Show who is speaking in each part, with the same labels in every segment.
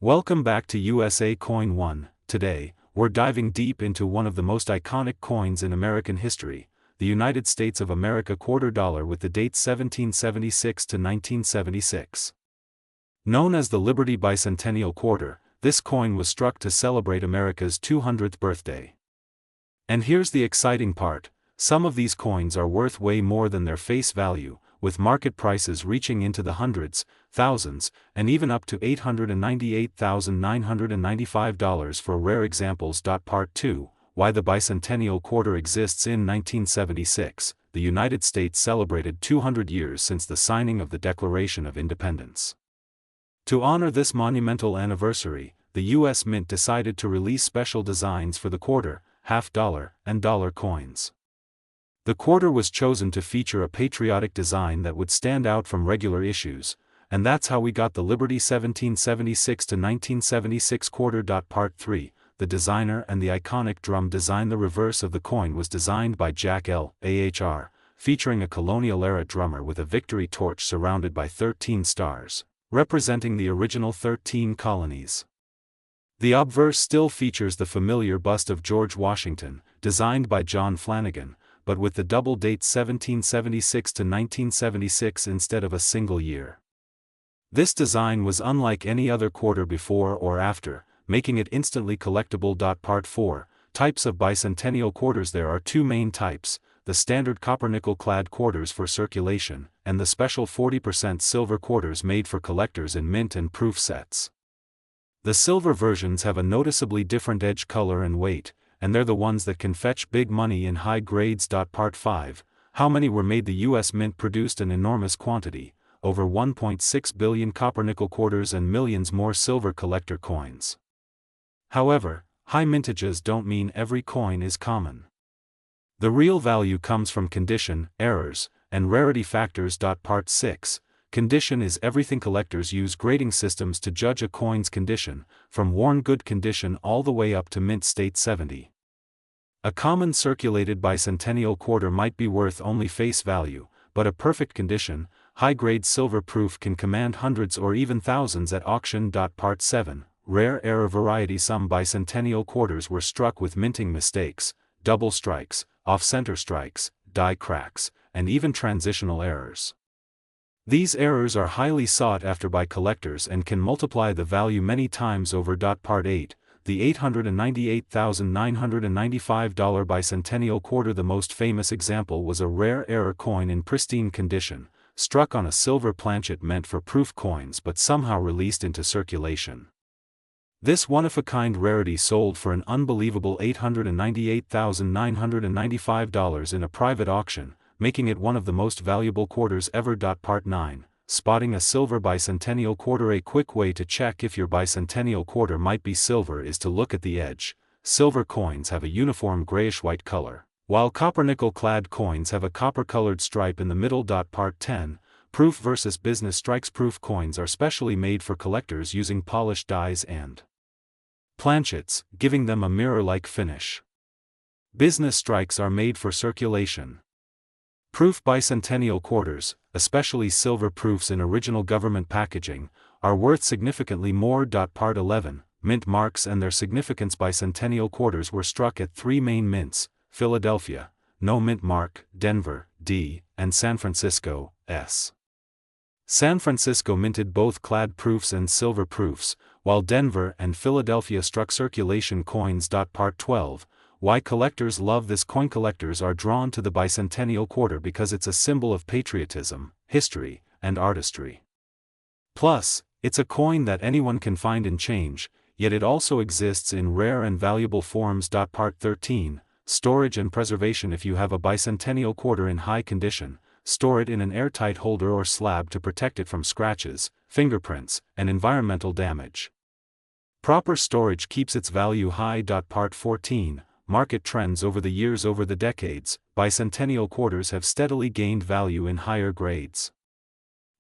Speaker 1: Welcome back to USA Coin 1. Today, we're diving deep into one of the most iconic coins in American history, the United States of America quarter dollar with the dates 1776 to 1976. Known as the Liberty Bicentennial Quarter, this coin was struck to celebrate America's 200th birthday. And here's the exciting part, some of these coins are worth way more than their face value, with market prices reaching into the hundreds, thousands, and even up to $898,995 for rare examples. Part 2, Why the Bicentennial Quarter exists. In 1976, the United States celebrated 200 years since the signing of the Declaration of Independence. To honor this monumental anniversary, the U.S. Mint decided to release special designs for the quarter, half-dollar, and dollar coins. The quarter was chosen to feature a patriotic design that would stand out from regular issues, and that's how we got the Liberty 1776 to 1976 quarter. Part 3, The designer and the iconic drum design. The reverse of the coin was designed by Jack L. Ahr, featuring a colonial-era drummer with a victory torch surrounded by 13 stars, representing the original 13 colonies. The obverse still features the familiar bust of George Washington, designed by John Flanagan, but with the double date 1776 to 1976 instead of a single year. This design was unlike any other quarter before or after, making it instantly collectible. Part 4, Types of Bicentennial Quarters. There are two main types, the standard copper-nickel-clad quarters for circulation, and the special 40% silver quarters made for collectors in mint and proof sets. The silver versions have a noticeably different edge color and weight, and they're the ones that can fetch big money in high grades. Part 5, How many were made? The U.S. Mint produced an enormous quantity, over 1.6 billion copper-nickel quarters and millions more silver collector coins. However, high mintages don't mean every coin is common. The real value comes from condition, errors, and rarity factors. Part 6, Condition is everything. Collectors use grading systems to judge a coin's condition, from worn good condition all the way up to mint state 70. A common circulated bicentennial quarter might be worth only face value, but a perfect condition, high-grade silver proof can command hundreds or even thousands at auction. Part 7, Rare error variety. Some bicentennial quarters were struck with minting mistakes, double strikes, off-center strikes, die cracks, and even transitional errors. These errors are highly sought after by collectors and can multiply the value many times over. Part 8, The $898,995 bicentennial quarter. The most famous example was a rare error coin in pristine condition, struck on a silver planchet meant for proof coins but somehow released into circulation. This one-of-a-kind rarity sold for an unbelievable $898,995 in a private auction, making it one of the most valuable quarters ever. Part 9, Spotting a silver bicentennial quarter. A quick way to check if your bicentennial quarter might be silver is to look at the edge. Silver coins have a uniform grayish-white color, while copper-nickel-clad coins have a copper-colored stripe in the middle. Part 10, Proof versus business strikes. Proof coins are specially made for collectors using polished dies and planchets, giving them a mirror-like finish. Business strikes are made for circulation. Proof bicentennial quarters, especially silver proofs in original government packaging, are worth significantly more. Part 11, Mint marks and their significance. Bicentennial quarters were struck at three main mints: Philadelphia, no mint mark; Denver, D, and San Francisco, S. San Francisco minted both clad proofs and silver proofs, while Denver and Philadelphia struck circulation coins. Part 12, Why collectors love this coin. Collectors are drawn to the bicentennial quarter because it's a symbol of patriotism, history, and artistry. Plus, it's a coin that anyone can find and change, yet it also exists in rare and valuable forms. Part 13, Storage and preservation. If you have a bicentennial quarter in high condition, store it in an airtight holder or slab to protect it from scratches, fingerprints, and environmental damage. Proper storage keeps its value high. Part 14, Market trends. Over the years. Over the decades, bicentennial quarters have steadily gained value in higher grades.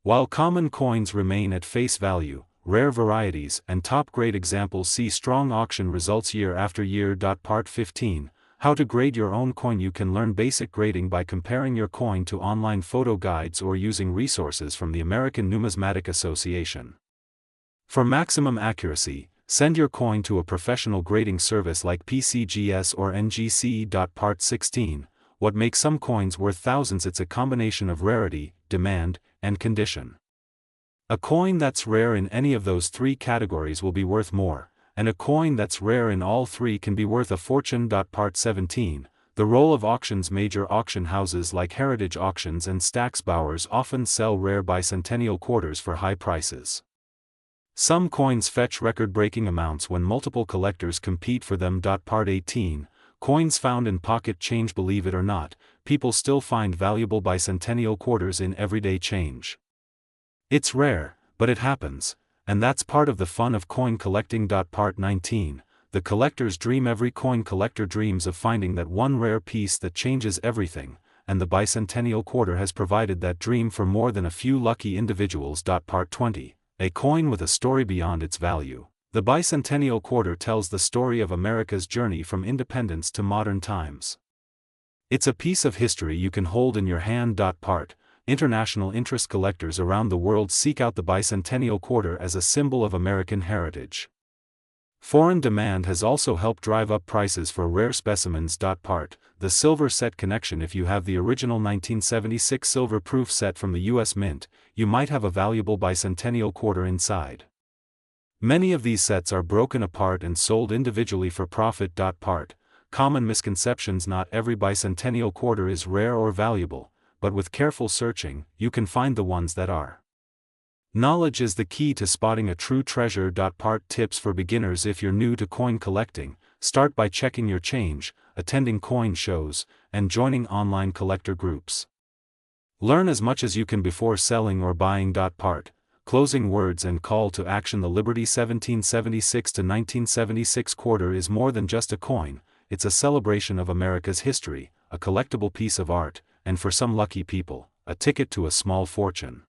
Speaker 1: While common coins remain at face value, rare varieties and top-grade examples see strong auction results year after year. Part 15, How to grade your own coin. You can learn basic grading by comparing your coin to online photo guides or using resources from the American Numismatic Association. For maximum accuracy, send your coin to a professional grading service like PCGS or NGC. Part 16. What makes some coins worth thousands? It's a combination of rarity, demand, and condition. A coin that's rare in any of those three categories will be worth more, and a coin that's rare in all three can be worth a fortune. Part 17. The role of auctions. Major auction houses like Heritage Auctions and Stack's Bowers often sell rare bicentennial quarters for high prices. Some coins fetch record-breaking amounts when multiple collectors compete for them. Part 18. Coins found in pocket change. Believe it or not, people still find valuable bicentennial quarters in everyday change. It's rare, but it happens, and that's part of the fun of coin collecting. Part 19. The collector's dream. Every coin collector dreams of finding that one rare piece that changes everything, and the bicentennial quarter has provided that dream for more than a few lucky individuals. Part 20. A coin with a story beyond its value. The bicentennial quarter tells the story of America's journey from independence to modern times. It's a piece of history you can hold in your hand. Part. International interest. Collectors around the world seek out the bicentennial quarter as a symbol of American heritage. Foreign demand has also helped drive up prices for rare specimens. Part. The silver set connection. If you have the original 1976 silver proof set from the U.S. Mint, you might have a valuable bicentennial quarter inside. Many of these sets are broken apart and sold individually for profit. Part. Common misconceptions. Not every bicentennial quarter is rare or valuable, but with careful searching, you can find the ones that are. Knowledge is the key to spotting a true treasure. Part. Tips for beginners. If you're new to coin collecting, start by checking your change, attending coin shows, and joining online collector groups. Learn as much as you can before selling or buying. Part. Closing words and call to action. The Liberty 1776 to 1976 quarter is more than just a coin, it's a celebration of America's history, a collectible piece of art, and for some lucky people, a ticket to a small fortune.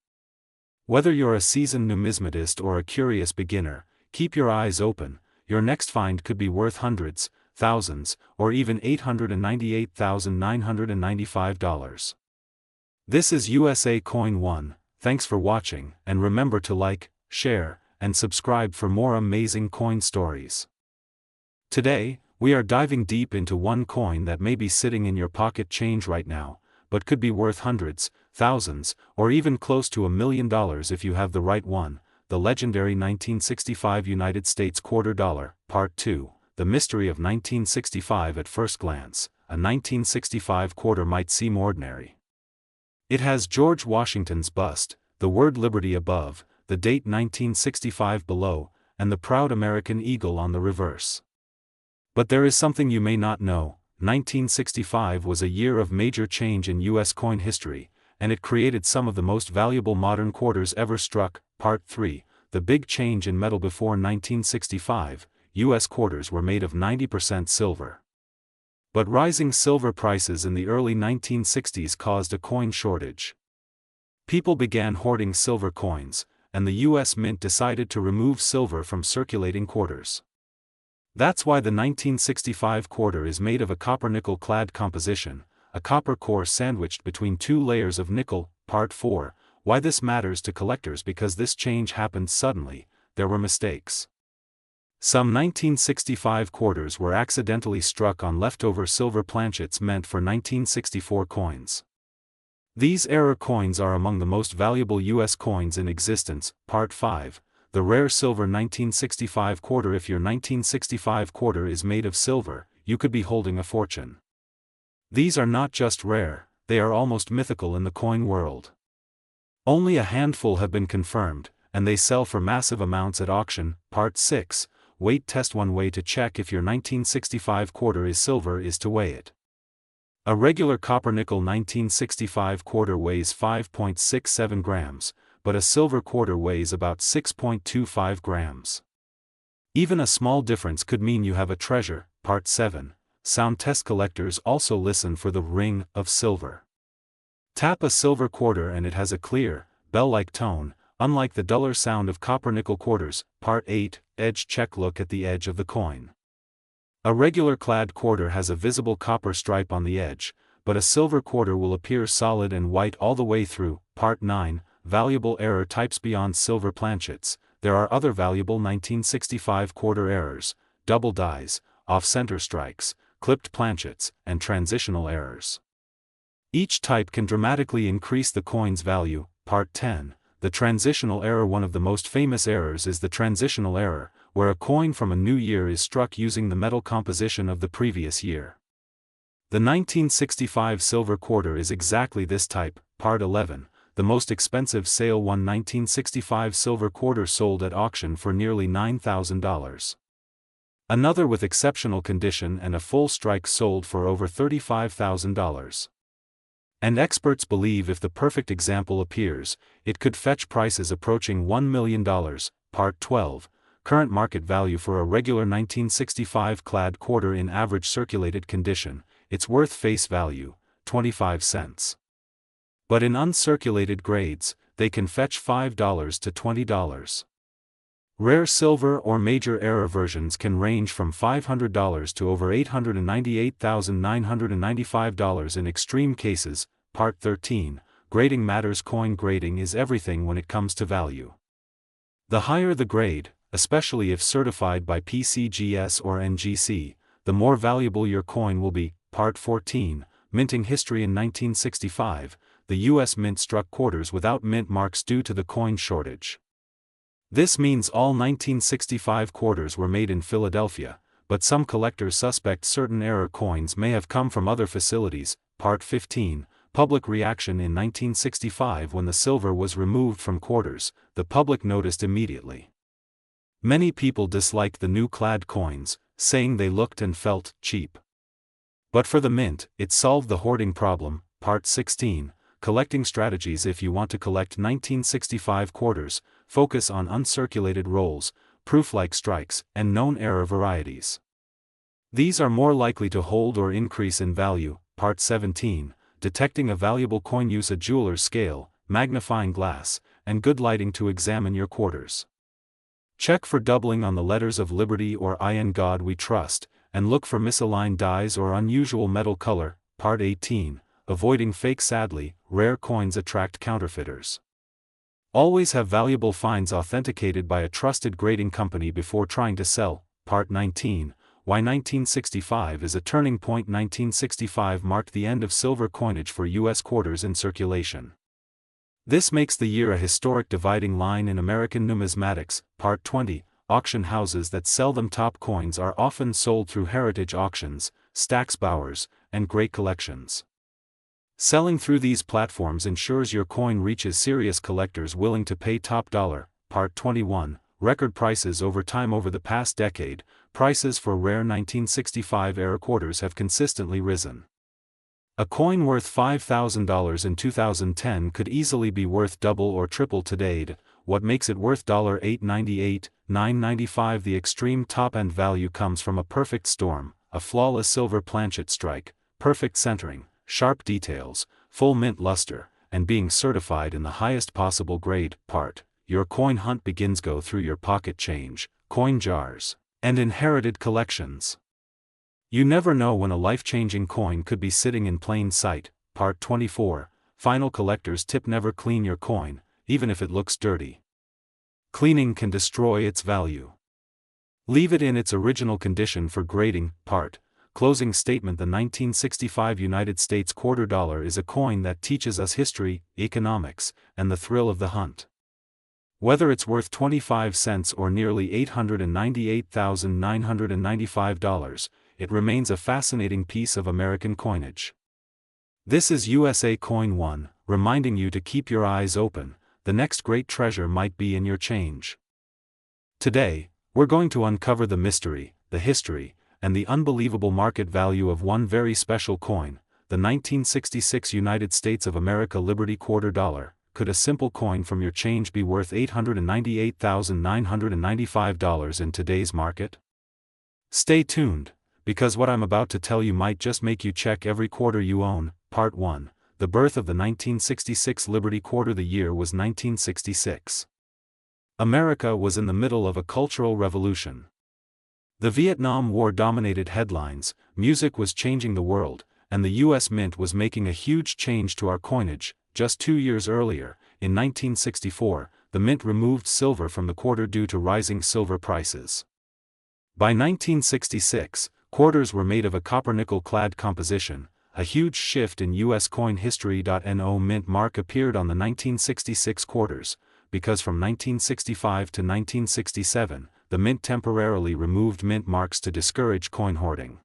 Speaker 1: Whether you're a seasoned numismatist or a curious beginner, keep your eyes open. Your next find could be worth hundreds, thousands, or even $898,995. This is USA Coin 1, thanks for watching, and remember to like, share, and subscribe for more amazing coin stories. Today, we are diving deep into one coin that may be sitting in your pocket change right now, but could be worth hundreds, thousands, or even close to $1 million if you have the right one, the legendary 1965 United States quarter dollar. Part 2. The mystery of 1965. At first glance, a 1965 quarter might seem ordinary. It has George Washington's bust, the word liberty above, the date 1965 below, and the proud American eagle on the reverse. But there is something you may not know. 1965 was a year of major change in U.S. coin history, and it created some of the most valuable modern quarters ever struck. Part 3. The big change in metal. Before 1965, U.S. quarters were made of 90% silver. But rising silver prices in the early 1960s caused a coin shortage. People began hoarding silver coins, and the U.S. Mint decided to remove silver from circulating quarters. That's why the 1965 quarter is made of a copper-nickel clad composition, a copper core sandwiched between two layers of nickel. Part 4. Why this matters to collectors. Because this change happened suddenly, there were mistakes. Some 1965 quarters were accidentally struck on leftover silver planchets meant for 1964 coins. These error coins are among the most valuable U.S. coins in existence. Part 5. The rare silver 1965 quarter. If your 1965 quarter is made of silver, you could be holding a fortune. These are not just rare, they are almost mythical in the coin world. Only a handful have been confirmed, and they sell for massive amounts at auction. Part 6. Weight test. One way to check if your 1965 quarter is silver is to weigh it. A regular copper-nickel 1965 quarter weighs 5.67 grams, but a silver quarter weighs about 6.25 grams. Even a small difference could mean you have a treasure. Part 7. Sound test. Collectors also listen for the ring of silver. Tap a silver quarter and it has a clear, bell-like tone, unlike the duller sound of copper-nickel quarters. Part 8. Edge check. Look at the edge of the coin. A regular clad quarter has a visible copper stripe on the edge, but a silver quarter will appear solid and white all the way through. Part 9. Valuable error types. Beyond silver planchets, there are other valuable 1965 quarter errors, double dies, off-center strikes, clipped planchets, and transitional errors. Each type can dramatically increase the coin's value. Part 10. The transitional error. One of the most famous errors is the transitional error, where a coin from a new year is struck using the metal composition of the previous year. The 1965 silver quarter is exactly this type. Part 11. The most expensive sale. One 1965 silver quarter sold at auction for nearly $9,000. Another with exceptional condition and a full strike sold for over $35,000. And experts believe if the perfect example appears, it could fetch prices approaching $1 million. Part 12. Current market value for a regular 1965 clad quarter in average circulated condition, its worth face value, 25 cents. But in uncirculated grades, they can fetch $5 to $20. Rare silver or major error versions can range from $500 to over $898,995 in extreme cases. Part 13. Grading matters. Coin grading is everything when it comes to value. The higher the grade, especially if certified by PCGS or NGC, the more valuable your coin will be. Part 14. Minting history. In 1965, the U.S. Mint struck quarters without mint marks due to the coin shortage. This means all 1965 quarters were made in Philadelphia, but some collectors suspect certain error coins may have come from other facilities. Part 15. Public reaction. In 1965, when the silver was removed from quarters, the public noticed immediately. Many people disliked the new clad coins, saying they looked and felt cheap. But for the mint, it solved the hoarding problem. Part 16. Collecting strategies. If you want to collect 1965 quarters, focus on uncirculated rolls, proof-like strikes, and known error varieties. These are more likely to hold or increase in value. Part 17. Detecting a valuable coin. Use a jeweler's scale, magnifying glass, and good lighting to examine your quarters. Check for doubling on the letters of Liberty or In God We Trust, and look for misaligned dies or unusual metal color. Part 18. Avoiding fake. Sadly, rare coins attract counterfeiters. Always have valuable finds authenticated by a trusted grading company before trying to sell. Part 19. Why 1965 is a turning point. 1965 marked the end of silver coinage for U.S. quarters in circulation. This makes the year a historic dividing line in American numismatics. Part 20. Auction houses that sell them top coins are often sold through heritage auctions, Stax Bowers, and great collections. Selling through these platforms ensures your coin reaches serious collectors willing to pay top dollar. Part 21. Record prices. Over time. Over the past decade, prices for rare 1965 era quarters have consistently risen. A coin worth $5,000 in 2010 could easily be worth double or triple today. What makes it worth $898, $995? The extreme top-end value comes from a perfect storm, a flawless silver planchet strike, perfect centering, sharp details, full mint luster, and being certified in the highest possible grade. Part. Your coin hunt begins. Go through your pocket change, coin jars, and inherited collections. You never know when a life-changing coin could be sitting in plain sight. Part 24. Final collector's tip. Never clean your coin, even if it looks dirty. Cleaning can destroy its value. Leave it in its original condition for grading. Part. Closing statement. The 1965 United States quarter dollar is a coin that teaches us history, economics, and the thrill of the hunt. Whether it's worth 25 cents or nearly $898,995, it remains a fascinating piece of American coinage. This is USA Coin 1, reminding you to keep your eyes open. The next great treasure might be in your change. Today, we're going to uncover the mystery, the history, and the unbelievable market value of one very special coin, the 1966 United States of America Liberty quarter dollar. Could a simple coin from your change be worth $898,995 in today's market? Stay tuned, because what I'm about to tell you might just make you check every quarter you own. Part 1. The birth of the 1966 Liberty quarter. The year was 1966. America was in the middle of a cultural revolution. The Vietnam War dominated headlines, music was changing the world, and the U.S. Mint was making a huge change to our coinage. Just 2 years earlier, in 1964, the mint removed silver from the quarter due to rising silver prices. By 1966, quarters were made of a copper-nickel clad composition, a huge shift in U.S. coin history. No mint mark appeared on the 1966 quarters, because from 1965 to 1967, the mint temporarily removed mint marks to discourage coin hoarding.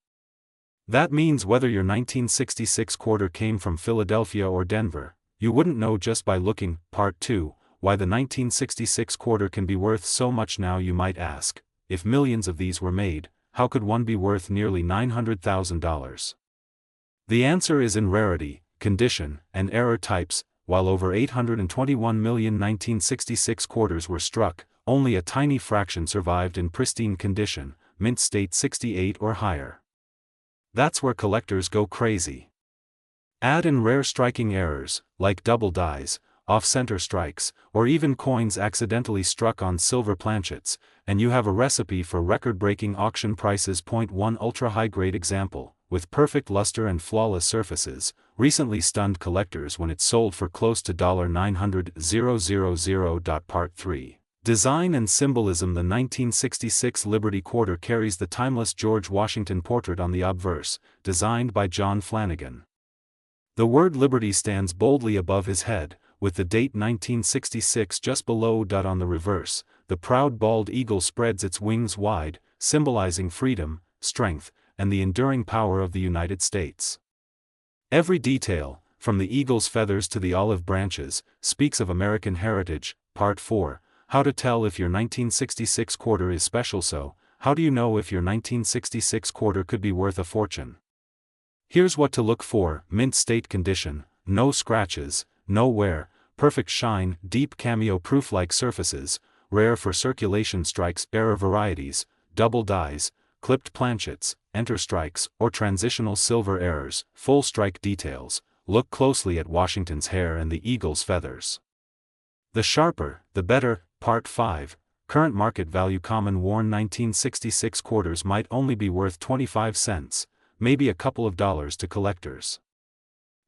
Speaker 1: That means whether your 1966 quarter came from Philadelphia or Denver, you wouldn't know just by looking. Part 2, Why the 1966 quarter can be worth so much now. You might ask, if millions of these were made, how could one be worth nearly $900,000? The answer is in rarity, condition, and error types. While over 821 million 1966 quarters were struck, only a tiny fraction survived in pristine condition, mint state 68 or higher. That's where collectors go crazy. Add in rare striking errors, like double dies, off-center strikes, or even coins accidentally struck on silver planchets, and you have a recipe for record-breaking auction prices. 1 Ultra-high-grade example, with perfect luster and flawless surfaces, recently stunned collectors when it sold for close to $900,000. Part 3. Design and Symbolism. The 1966 Liberty Quarter carries the timeless George Washington portrait on the obverse, designed by John Flanagan. The word Liberty stands boldly above his head, with the date 1966 just below. On the reverse, the proud bald eagle spreads its wings wide, symbolizing freedom, strength, and the enduring power of the United States. Every detail, from the eagle's feathers to the olive branches, speaks of American heritage. Part 4. How to tell if your 1966 quarter is special. So, how do you know if your 1966 quarter could be worth a fortune? Here's what to look for: mint state condition, no scratches, no wear, perfect shine, deep cameo proof-like surfaces, rare for circulation strikes, error varieties, double dies, clipped planchets, enter strikes, or transitional silver errors, full strike details. Look closely at Washington's hair and the eagle's feathers. The sharper, the better. Part 5. Current market value. Common worn 1966 quarters might only be worth 25 cents, maybe a couple of dollars to collectors.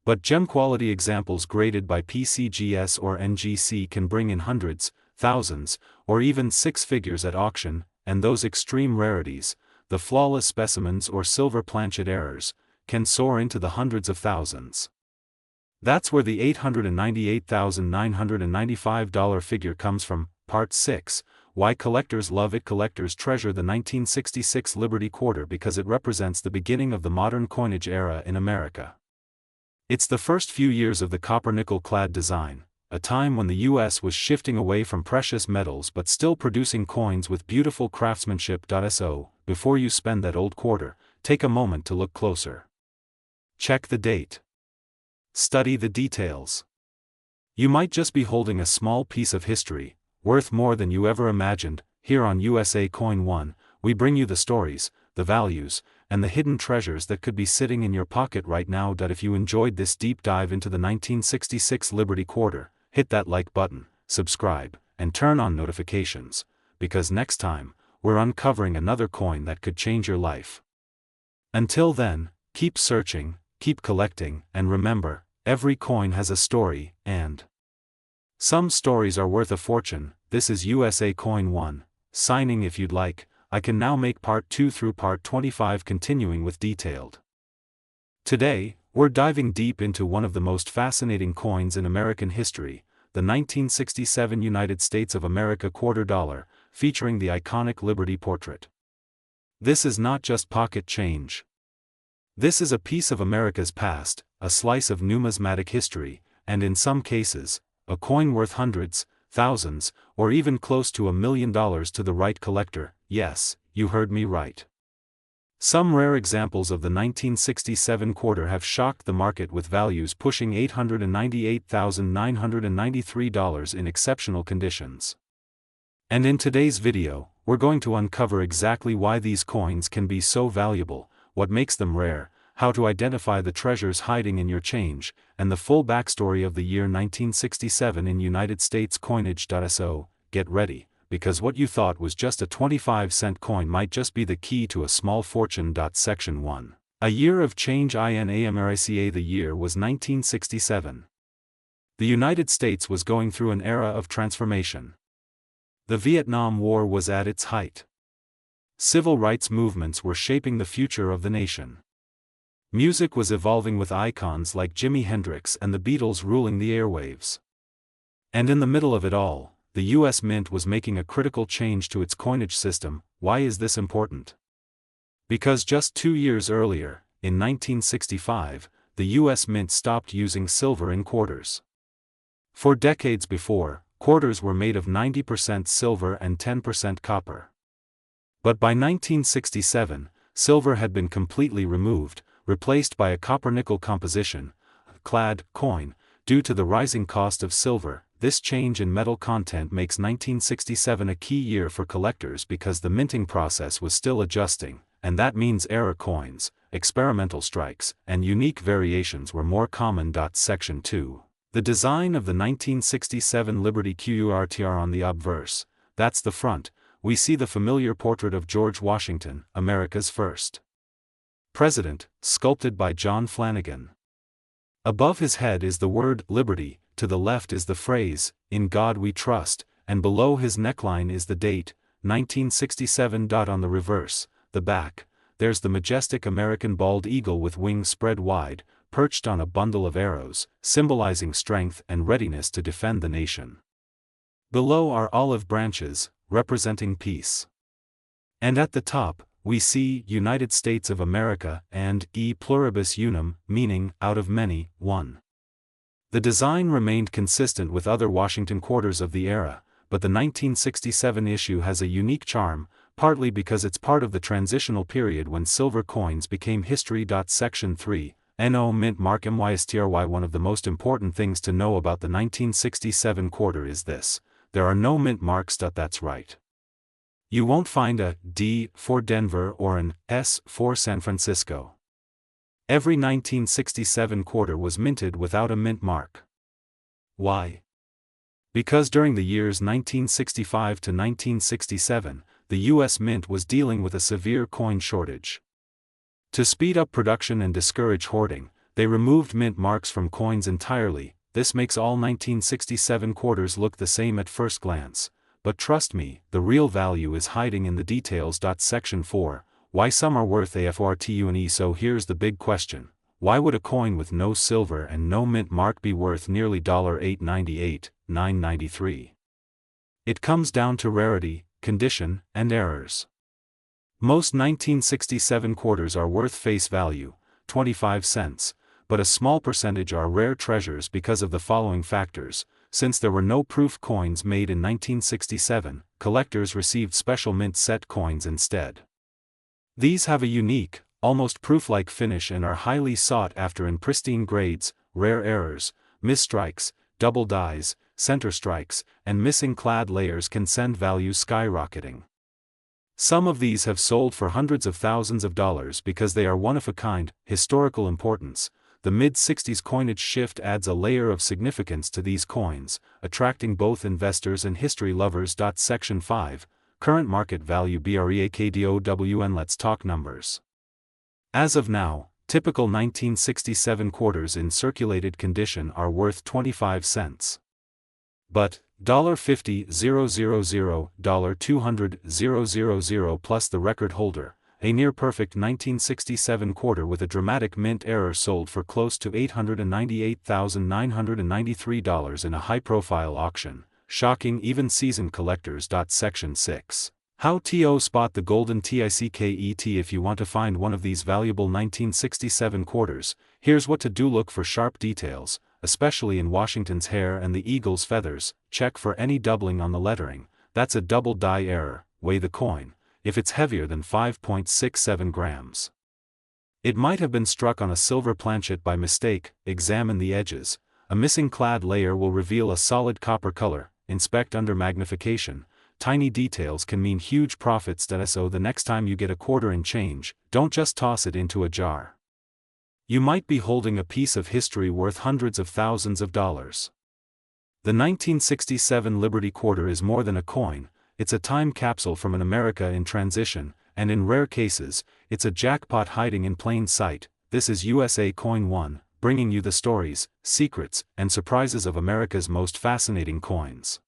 Speaker 1: But gem-quality examples graded by PCGS or NGC can bring in hundreds, thousands, or even six figures at auction, and those extreme rarities, the flawless specimens or silver planchet errors, can soar into the hundreds of thousands. That's where the $898,995 figure comes from. Part 6. Why collectors love it. Collectors treasure the 1966 Liberty Quarter because it represents the beginning of the modern coinage era in America. It's the first few years of the copper-nickel-clad design, a time when the U.S. was shifting away from precious metals but still producing coins with beautiful craftsmanship. So, before you spend that old quarter, take a moment to look closer. Check the date. Study the details. You might just be holding a small piece of history, worth more than you ever imagined. Here on USA Coin 1, we bring you the stories, the values, and the hidden treasures that could be sitting in your pocket right now. If you enjoyed this deep dive into the 1966 Liberty Quarter, hit that like button, subscribe, and turn on notifications, because next time, we're uncovering another coin that could change your life. Until then, keep searching, keep collecting, and remember, every coin has a story, and some stories are worth a fortune. This is USA Coin 1, signing. If you'd like, I can now make part 2 through part 25, continuing with detailed. Today, we're diving deep into one of the most fascinating coins in American history, the 1967 United States of America quarter dollar, featuring the iconic Liberty portrait. This is not just pocket change. This is a piece of America's past, a slice of numismatic history, and in some cases, a coin worth hundreds, thousands, or even close to $1 million to the right collector. Yes, you heard me right. Some rare examples of the 1967 quarter have shocked the market, with values pushing $898,993 in exceptional conditions. And in today's video, we're going to uncover exactly why these coins can be so valuable, what makes them rare, how to identify the treasures hiding in your change, and the full backstory of the year 1967 in United States coinage. So, get ready, because what you thought was just a 25-cent coin might just be the key to a small fortune. Section 1. A year of change in America. The year was 1967. The United States was going through an era of transformation. The Vietnam War was at its height. Civil rights movements were shaping the future of the nation. Music was evolving with icons like Jimi Hendrix and the Beatles ruling the airwaves. And in the middle of it all, the U.S. Mint was making a critical change to its coinage system. Why is this important? Because just 2 years earlier, in 1965, the U.S. Mint stopped using silver in quarters. For decades before, quarters were made of 90% silver and 10% copper. But by 1967, silver had been completely removed, replaced by a copper-nickel composition, clad coin. Due to the rising cost of silver, this change in metal content makes 1967 a key year for collectors because the minting process was still adjusting, and that means error coins, experimental strikes, and unique variations were more common. Section 2. The design of the 1967 Liberty QURTR on the obverse, that's the front, we see the familiar portrait of George Washington, America's first president, sculpted by John Flanagan. Above his head is the word liberty, to the left is the phrase, "In God We Trust," and below his neckline is the date, 1967. On the reverse, the back, there's the majestic American bald eagle with wings spread wide, perched on a bundle of arrows, symbolizing strength and readiness to defend the nation. Below are olive branches, representing peace. And at the top, we see United States of America and E pluribus unum, meaning, out of many, one. The design remained consistent with other Washington quarters of the era, but the 1967 issue has a unique charm, partly because it's part of the transitional period when silver coins became history. Section 3, No Mint Mark MYSTRY. One of the most important things to know about the 1967 quarter is this: there are no mint marks. That's right. You won't find a D for Denver or an S for San Francisco. Every 1967 quarter was minted without a mint mark. Why? Because during the years 1965 to 1967, the U.S. Mint was dealing with a severe coin shortage. To speed up production and discourage hoarding, they removed mint marks from coins entirely. This makes all 1967 quarters look the same at first glance. But trust me, the real value is hiding in the details. Section 4, why some are worth a fortune. So here's the big question: why would a coin with no silver and no mint mark be worth nearly $8.98, $9.93? It comes down to rarity, condition, and errors. Most 1967 quarters are worth face value, 25 cents, but a small percentage are rare treasures because of the following factors. Since there were no proof coins made in 1967, collectors received special mint set coins instead. These have a unique, almost proof-like finish and are highly sought after in pristine grades. Rare errors, misstrikes, double dies, center strikes, and missing clad layers can send values skyrocketing. Some of these have sold for hundreds of thousands of dollars because they are one-of-a-kind. Historical importance: the mid-60s coinage shift adds a layer of significance to these coins, attracting both investors and history lovers. Section 5, current market value BREAKDOWN. Let's talk numbers. As of now, typical 1967 quarters in circulated condition are worth 25 cents. But $50,000, $200,000 plus the record holder, a near-perfect 1967 quarter with a dramatic mint error sold for close to $898,993 in a high-profile auction, shocking even seasoned collectors. Section 6. How to spot the golden ticket. If you want to find one of these valuable 1967 quarters, here's what to do: look for sharp details, especially in Washington's hair and the eagle's feathers. Check for any doubling on the lettering, that's a double die error. Weigh the coin. If it's heavier than 5.67 grams, it might have been struck on a silver planchet by mistake. Examine the edges. A missing clad layer will reveal a solid copper color. Inspect under magnification. Tiny details can mean huge profits. So the next time you get a quarter in change, don't just toss it into a jar. You might be holding a piece of history worth hundreds of thousands of dollars. The 1967 Liberty Quarter is more than a coin. It's a time capsule from an America in transition, and in rare cases, it's a jackpot hiding in plain sight. This is USA Coin 1, bringing you the stories, secrets, and surprises of America's most fascinating coins.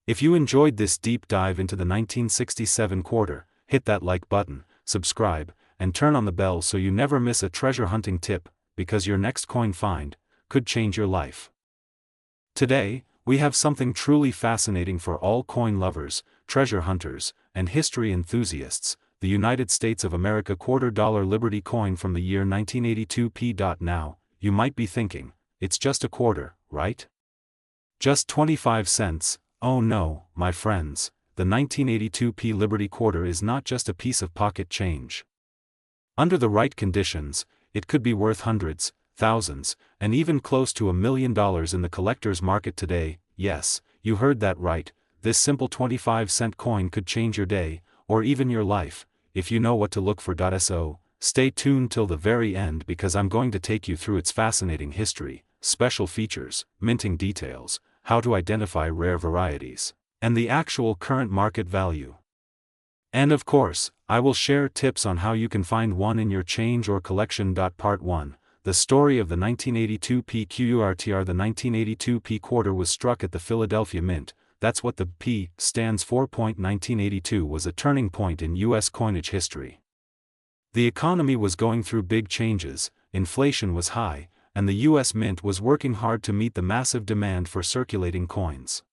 Speaker 1: If you enjoyed this deep dive into the 1967 quarter, hit that like button, subscribe, and turn on the bell so you never miss a treasure hunting tip, because your next coin find could change your life. Today, we have something truly fascinating for all coin lovers, treasure hunters, and history enthusiasts: the United States of America $quarter Liberty coin from the year 1982. Now, you might be thinking, it's just a quarter, right? Just 25 cents. Oh no, my friends, the 1982 Liberty quarter is not just a piece of pocket change. Under the right conditions, it could be worth hundreds, thousands, and even close to $1 million in the collector's market today. Yes, you heard that right. This simple 25-cent coin could change your day, or even your life, if you know what to look for. So, stay tuned till the very end, because I'm going to take you through its fascinating history, special features, minting details, how to identify rare varieties, and the actual current market value. And of course, I will share tips on how you can find one in your change or collection. Part 1. The story of the 1982 QURTR. The 1982 quarter was struck at the Philadelphia Mint. That's what the P stands for. 1982 was a turning point in U.S. coinage history. The economy was going through big changes, inflation was high, and the U.S. Mint was working hard to meet the massive demand for circulating coins.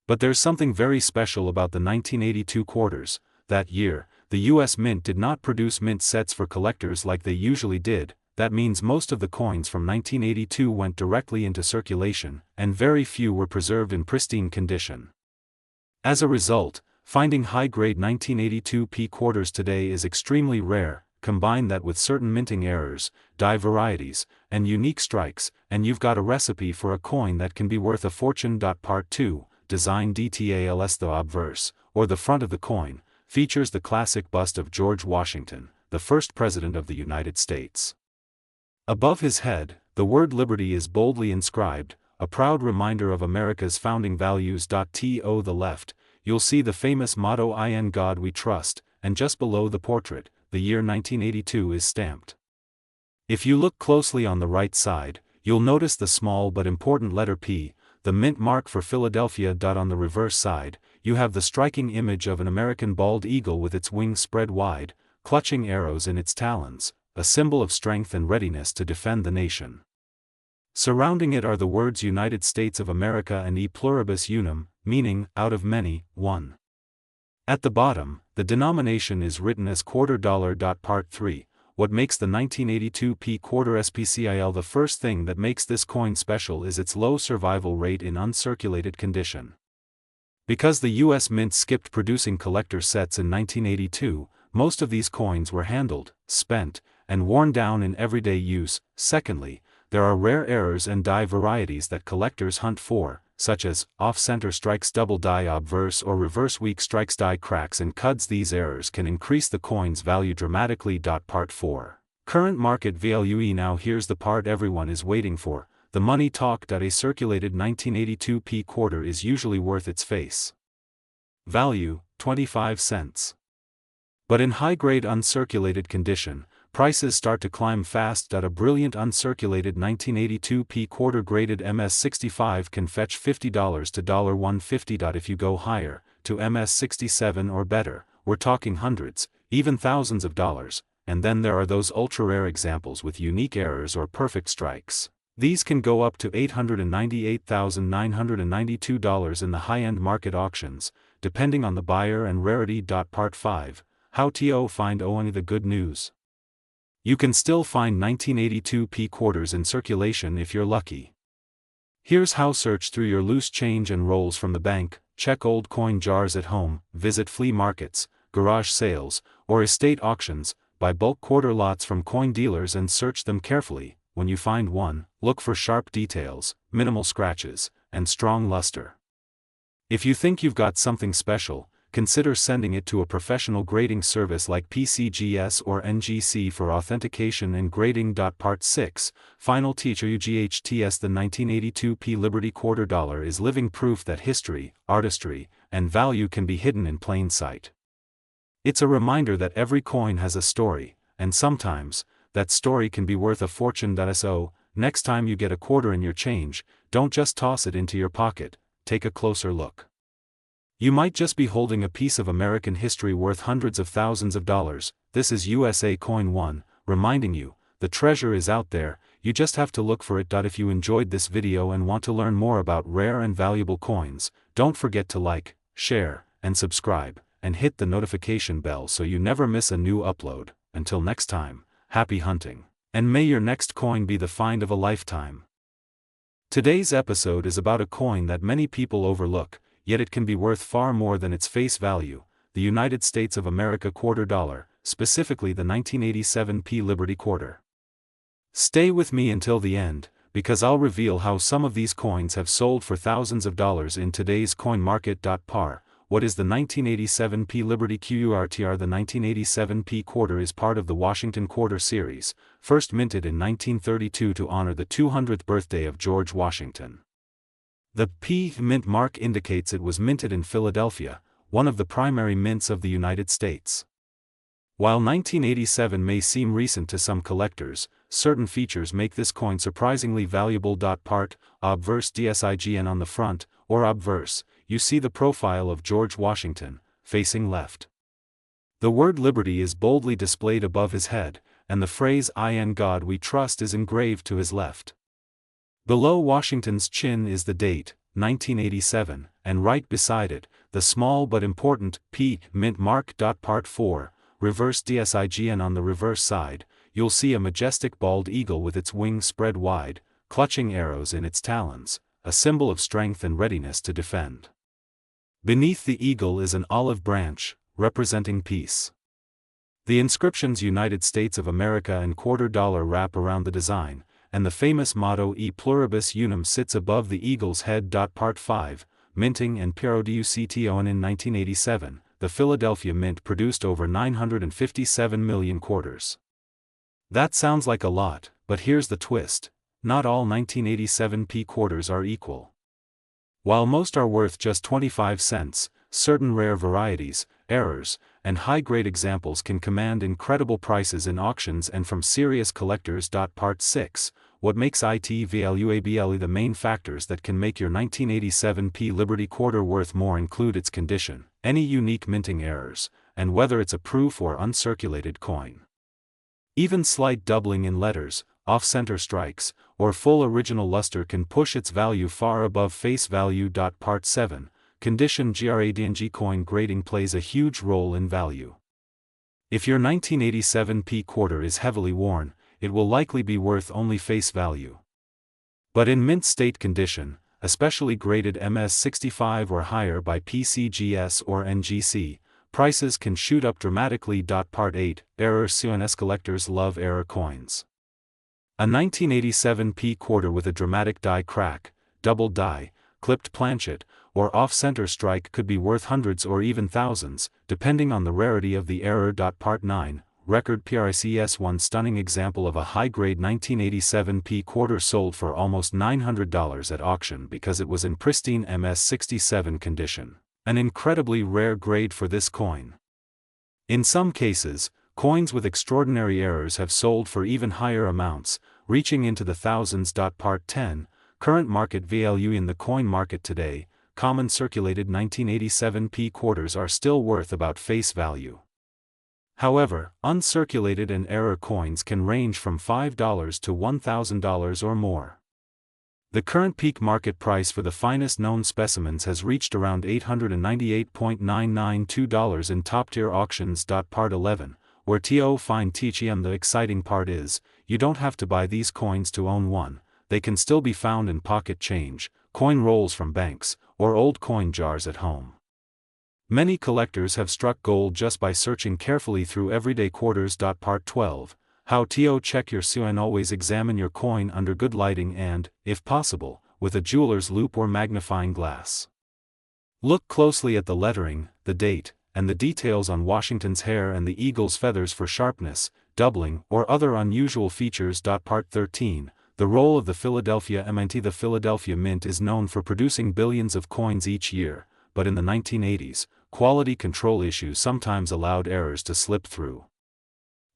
Speaker 1: But there's something very special about the 1982 quarters. That year, the U.S. Mint did not produce mint sets for collectors like they usually did. That means most of the coins from 1982 went directly into circulation, and very few were preserved in pristine condition. As a result, finding high-grade 1982 quarters today is extremely rare. Combine that with certain minting errors, die varieties, and unique strikes, and you've got a recipe for a coin that can be worth a fortune. Part 2. Design details. The obverse, or the front of the coin, features the classic bust of George Washington, the first President of the United States. Above his head, the word Liberty is boldly inscribed, a proud reminder of America's founding values. To the left, you'll see the famous motto "In God We Trust," and just below the portrait, the year 1982 is stamped. If you look closely on the right side, you'll notice the small but important letter P, the mint mark for Philadelphia. On the reverse side, you have the striking image of an American bald eagle with its wings spread wide, clutching arrows in its talons, a symbol of strength and readiness to defend the nation. Surrounding it are the words United States of America and E pluribus unum, meaning, out of many, one. At the bottom, the denomination is written as $quarter. Part 3. What makes the 1982 quarter SPCIL? The first thing that makes this coin special is its low survival rate in uncirculated condition. Because the U.S. Mint skipped producing collector sets in 1982, most of these coins were handled, spent, and worn down in everyday use. Secondly, there are rare errors and die varieties that collectors hunt for, such as off-center strikes, double die obverse or reverse weak strikes, die cracks and cuds. These errors can increase the coin's value dramatically. Part 4. Current market value. Now here's the part everyone is waiting for, the money talk. A circulated 1982 quarter is usually worth its face value, 25 cents. But in high-grade uncirculated condition, prices start to climb fast. A brilliant uncirculated 1982 quarter graded MS65 can fetch $50 to $150. If you go higher, to MS67 or better, we're talking hundreds, even thousands of dollars. And then there are those ultra-rare examples with unique errors or perfect strikes. These can go up to $898,992 in the high-end market auctions, depending on the buyer and rarity. Part 5. How to find only the good news. You can still find 1982 quarters in circulation if you're lucky. Here's how: search through your loose change and rolls from the bank, check old coin jars at home, visit flea markets, garage sales, or estate auctions, buy bulk quarter lots from coin dealers and search them carefully. When you find one, look for sharp details, minimal scratches, and strong luster. If you think you've got something special, consider sending it to a professional grading service like PCGS or NGC for authentication and grading. Part 6. Final teacher UGHTS. The 1982 Liberty quarter dollar is living proof that history, artistry, and value can be hidden in plain sight. It's a reminder that every coin has a story, and sometimes, that story can be worth a fortune. So, next time you get a quarter in your change, don't just toss it into your pocket, take a closer look. You might just be holding a piece of American history worth hundreds of thousands of dollars. This is USA Coin 1, reminding you, the treasure is out there, you just have to look for it. If you enjoyed this video and want to learn more about rare and valuable coins, don't forget to like, share, and subscribe, and hit the notification bell so you never miss a new upload. Until next time, happy hunting, and may your next coin be the find of a lifetime. Today's episode is about a coin that many people overlook, yet it can be worth far more than its face value, the United States of America quarter dollar, specifically the 1987 Liberty Quarter. Stay with me until the end, because I'll reveal how some of these coins have sold for thousands of dollars in today's coin market. Par. What is the 1987 Liberty Quarter? The 1987 Quarter is part of the Washington Quarter series, first minted in 1932 to honor the 200th birthday of George Washington. The P mint mark indicates it was minted in Philadelphia, one of the primary mints of the United States. While 1987 may seem recent to some collectors, certain features make this coin surprisingly valuable. Part, obverse DSIGN on the front, or obverse, you see the profile of George Washington, facing left. The word liberty is boldly displayed above his head, and the phrase "In God We Trust" is engraved to his left. Below Washington's chin is the date, 1987, and right beside it, the small but important P mint mark. Part 4, reverse DSIGN. On the reverse side, you'll see a majestic bald eagle with its wings spread wide, clutching arrows in its talons, a symbol of strength and readiness to defend. Beneath the eagle is an olive branch, representing peace. The inscriptions United States of America and quarter dollar wrap around the design, and the famous motto E pluribus unum sits above the eagle's head. Part 5, minting and production. In 1987, the Philadelphia Mint produced over 957 million quarters. That sounds like a lot, but here's the twist: not all 1987 quarters are equal. While most are worth just 25 cents, certain rare varieties, errors, and high-grade examples can command incredible prices in auctions and from serious collectors. Part 6, what makes it valuable? The main factors that can make your 1987 Liberty Quarter worth more include its condition, any unique minting errors, and whether it's a proof or uncirculated coin. Even slight doubling in letters, off-center strikes, or full original luster can push its value far above face value. Part 7, condition. Gradng coin grading plays a huge role in value. If your 1987 Quarter is heavily worn, it will likely be worth only face value. But in mint state condition, especially graded MS65 or higher by PCGS or NGC, prices can shoot up dramatically. Part 8, error coins. Collectors love error coins. A 1987 Quarter with a dramatic die crack, double die, clipped planchet, or off-center strike could be worth hundreds or even thousands, depending on the rarity of the error. Part 9, record prices. One stunning example of a high-grade 1987 Quarter sold for almost $900 at auction because it was in pristine MS67 condition, an incredibly rare grade for this coin. In some cases, coins with extraordinary errors have sold for even higher amounts, reaching into the thousands. Part 10, current market value. In the coin market today, common circulated 1987 Quarters are still worth about face value. However, uncirculated and error coins can range from $5 to $1,000 or more. The current peak market price for the finest known specimens has reached around $898.992 in top-tier auctions. Part 11, where to find TGM. The exciting part is, you don't have to buy these coins to own one, they can still be found in pocket change, coin rolls from banks, or old coin jars at home. Many collectors have struck gold just by searching carefully through everyday quarters. Part 12, how to check your coin. Always examine your coin under good lighting and, if possible, with a jeweler's loupe or magnifying glass. Look closely at the lettering, the date, and the details on Washington's hair and the eagle's feathers for sharpness, doubling, or other unusual features. Part 13, the role of the Philadelphia Mint. The Philadelphia Mint is known for producing billions of coins each year, but in the 1980s, quality control issues sometimes allowed errors to slip through.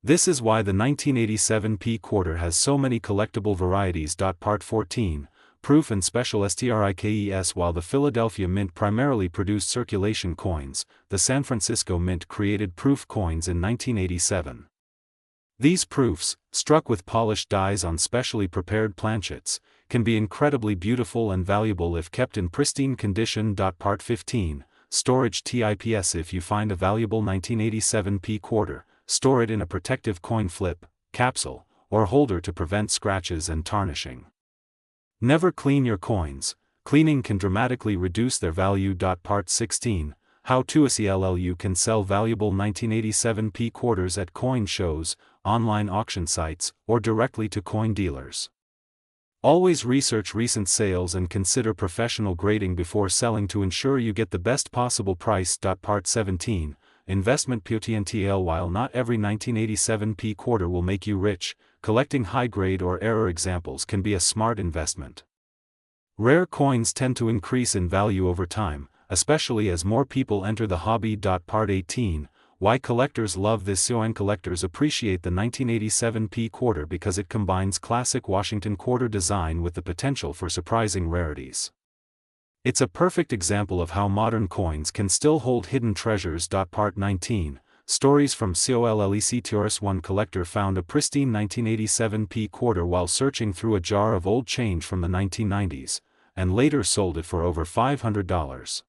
Speaker 1: This is why the 1987 P quarter has so many collectible varieties. Part 14, Proof and Special Strikes. While the Philadelphia Mint primarily produced circulation coins, the San Francisco Mint created proof coins in 1987. These proofs, struck with polished dies on specially prepared planchets, can be incredibly beautiful and valuable if kept in pristine condition. Part 15, Storage Tips. If you find a valuable 1987 P quarter, store it in a protective coin flip, capsule, or holder to prevent scratches and tarnishing. Never clean your coins. Cleaning can dramatically reduce their value. Part 16, How to sell. You can sell valuable 1987 P quarters at coin shows, online auction sites, or directly to coin dealers. Always research recent sales and consider professional grading before selling to ensure you get the best possible price. Part 17, Investment Potential. While not every 1987 P quarter will make you rich, collecting high-grade or error examples can be a smart investment. Rare coins tend to increase in value over time, especially as more people enter the hobby. Part 18, Why collectors love this. Coin collectors appreciate the 1987 P quarter because it combines classic Washington quarter design with the potential for surprising rarities. It's a perfect example of how modern coins can still hold hidden treasures. Part 19, Stories from Collects. One collector found a pristine 1987 P quarter while searching through a jar of old change from the 1990s, and later sold it for over $500.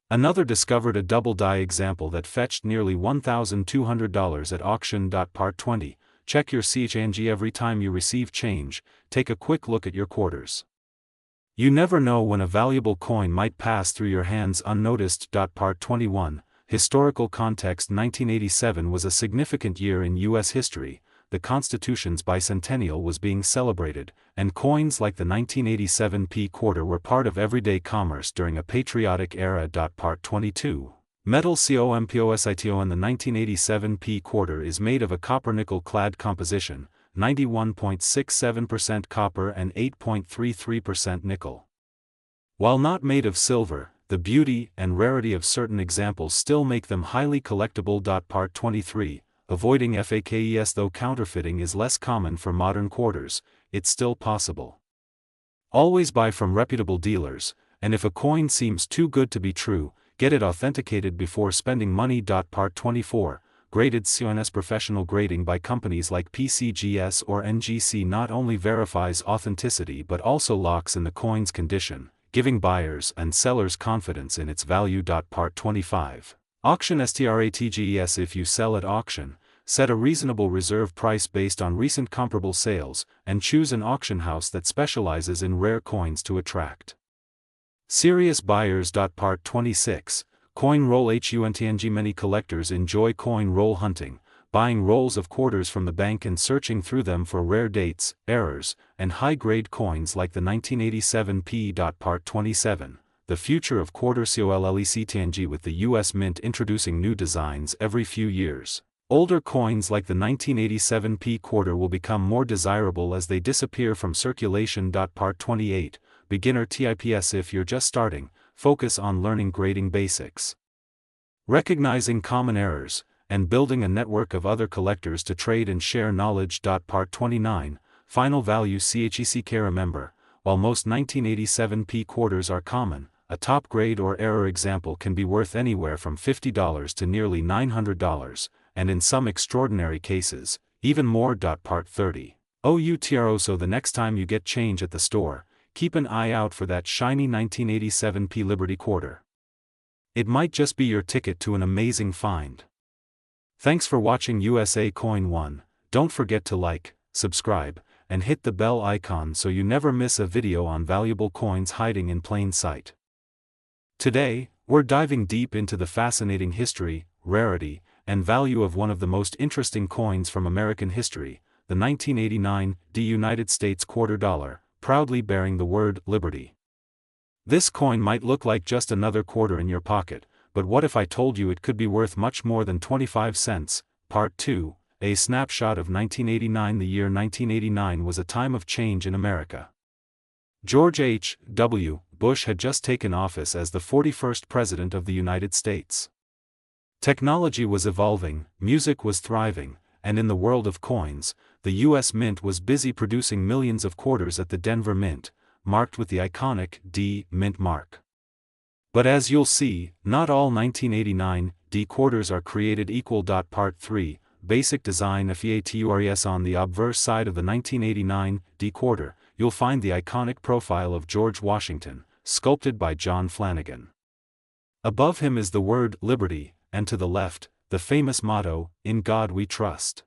Speaker 1: Another discovered a double die example that fetched nearly $1,200 at auction. Part 20, Check your CHNG. Every time you receive change, take a quick look at your quarters. You never know when a valuable coin might pass through your hands unnoticed. Part 21, Historical context. 1987 was a significant year in U.S. history. The Constitution's bicentennial was being celebrated, and coins like the 1987 P quarter were part of everyday commerce during a patriotic era. Part 22, Metal Composite. And the 1987 P quarter is made of a copper-nickel clad composition, 91.67% copper and 8.33% nickel. While not made of silver, the beauty and rarity of certain examples still make them highly collectible. Part 23, Avoiding fakes. Though counterfeiting is less common for modern quarters, it's still possible. Always buy from reputable dealers, and if a coin seems too good to be true, get it authenticated before spending money. Part 24, Graded CONS. Professional grading by companies like PCGS or NGC not only verifies authenticity but also locks in the coin's condition, giving buyers and sellers confidence in its value. Part 25, Auction Strategies. If you sell at auction, set a reasonable reserve price based on recent comparable sales, and choose an auction house that specializes in rare coins to attract serious buyers. Part 26, Coin roll hunt. Many collectors enjoy coin roll hunting, buying rolls of quarters from the bank and searching through them for rare dates, errors, and high-grade coins like the 1987 P. Part 27, The future of quarter. Collects. With the U.S. Mint introducing new designs every few years, older coins like the 1987 P quarter will become more desirable as they disappear from circulation. Part 28, Beginner Tips. If you're just starting, focus on learning grading basics, recognizing common errors, and building a network of other collectors to trade and share knowledge. Part 29, Final value. Check. Remember, while most 1987 P quarters are common, a top grade or error example can be worth anywhere from $50 to nearly $900, and in some extraordinary cases, even more. Part 30, OUTRO. So the next time you get change at the store, keep an eye out for that shiny 1987 P Liberty quarter. It might just be your ticket to an amazing find. Thanks for watching USA Coin 1. Don't forget to like, subscribe, and hit the bell icon so you never miss a video on valuable coins hiding in plain sight. Today, we're diving deep into the fascinating history, rarity, and value of one of the most interesting coins from American history, the 1989 United States quarter dollar, proudly bearing the word Liberty. This coin might look like just another quarter in your pocket, but what if I told you it could be worth much more than 25 cents? Part 2, A snapshot of 1989. The year 1989 was a time of change in America. George H. W. Bush had just taken office as the 41st President of the United States. Technology was evolving, music was thriving, and in the world of coins, the U.S. Mint was busy producing millions of quarters at the Denver Mint, marked with the iconic D Mint mark. But as you'll see, not all 1989 D quarters are created equal. Part 3, Basic Design FEATURES. On the obverse side of the 1989 D quarter, you'll find the iconic profile of George Washington, sculpted by John Flanagan. Above him is the word Liberty, and to the left, the famous motto, In God We Trust.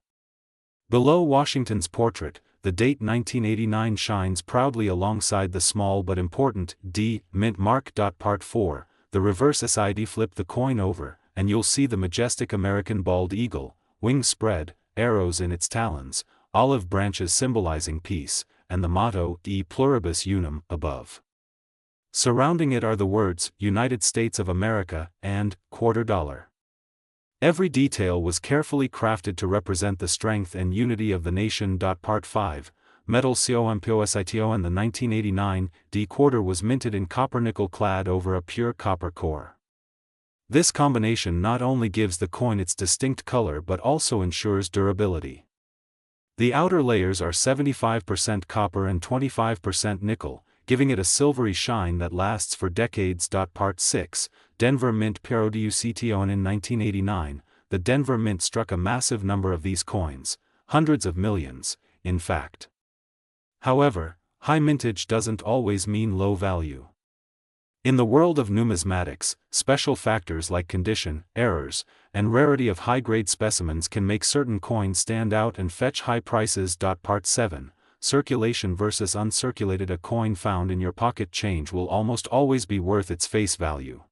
Speaker 1: Below Washington's portrait, the date 1989 shines proudly alongside the small but important D Mint mark. Part 4, the reverse SID. Flip the coin over, and you'll see the majestic American bald eagle, wings spread, arrows in its talons, olive branches symbolizing peace, and the motto E Pluribus Unum above. Surrounding it are the words United States of America and quarter dollar. Every detail was carefully crafted to represent the strength and unity of the nation. Part 5, Metal COMPOSITO. And the 1989 D quarter was minted in copper nickel clad over a pure copper core. This combination not only gives the coin its distinct color but also ensures durability. The outer layers are 75% copper and 25% nickel, giving it a silvery shine that lasts for decades. Part 6, Denver Mint PRODUCTO. And in 1989, the Denver Mint struck a massive number of these coins, hundreds of millions, in fact. However, high mintage doesn't always mean low value. In the world of numismatics, special factors like condition, errors, and rarity of high-grade specimens can make certain coins stand out and fetch high prices. Part 7, Circulation versus uncirculated. A coin found in your pocket change will almost always be worth its face value.